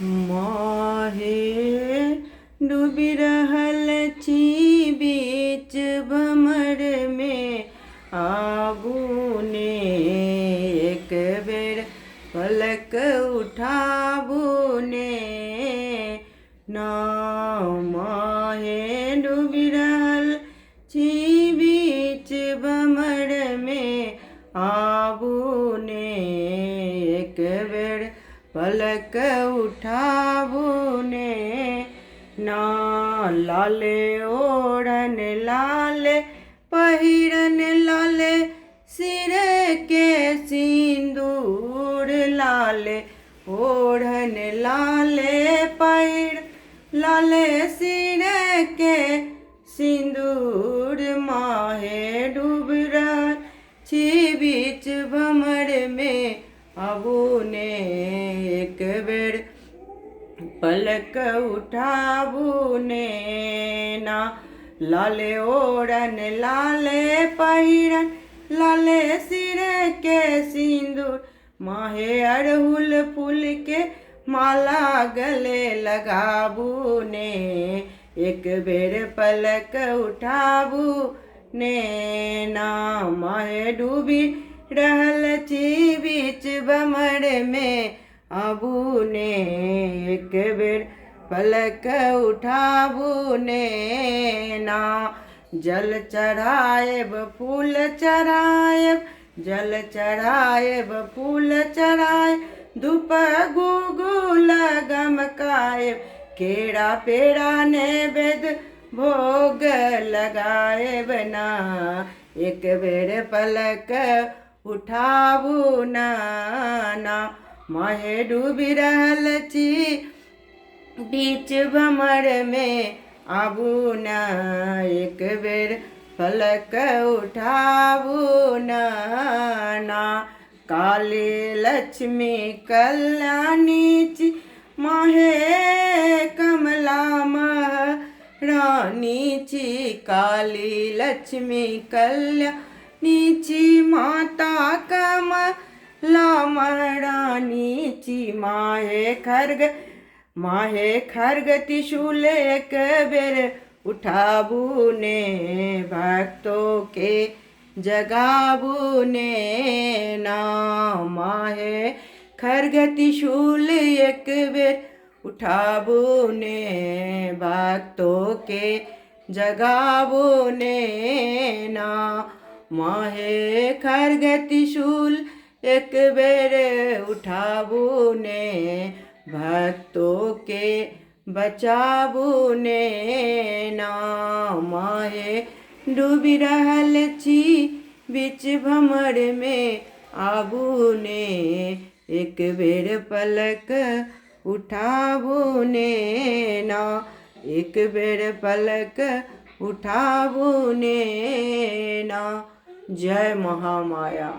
माहे डूबी रहल छी बीच भमर में, आबू ने एक बेर पलक उठाबू ने ना। माहे डूबी रहल छी बीच भमर में, आबू ने एक बेर पलक उठाबू ने ना। लाले ओढ़न लाले पहिरन लाले सिर के सिंदूर, लाले ओढ़न लाले पहिर लाले सिर के सिंदूर। माहे डूब रहल छी बीच भमर में, आबू ने एक बेर पलक उठाबू ने ना। लाले ओढ़न लाले पहिरन लाले सिर के सिंदूर, माहे अड़हुल फूल के माला गले लगाबू ने एक बेर पलक उठाबू ने ना। माहे डूबी रहल छी बीच भमर में, आबू ने एक बेर पलक उठाबू ने ना। जल चढ़ाएब फूल चढ़ाएब जल चढ़ाएब फूल चढ़ाएब, धूप गुगुल गमकाएब, केरा पेड़ा नैवेद्य भोग लगाएब ना। एक बेर पलक उठाबू ना। माहे डूबी रहल छी बीच भमर में, आबू ना एक बेर पलक उठाबू ना। काली लक्ष्मी कल्याणी छी, माहे कमला महारानी छी, काली लक्ष्मी कल्याणी छी, माता कमला महारानी छी। माहे खड्ग त्रिशूल एक बेर उठाबू ने, भक्तों के जगाबू ने ना। माहे खड्ग त्रिशूल एक बेर उठाबू ने, भक्तों के जगाबू ने ना। माहे खड्ग त्रिशूल एक बेर उठाबू ने, भक्तों के बचाबू ने ना। माहे डूबी रहल छी बीच भमर में, आबू ने एक बेर पलक उठाबू ने ना। एक बेर पलक उठाबू ने ना। जय महामाया।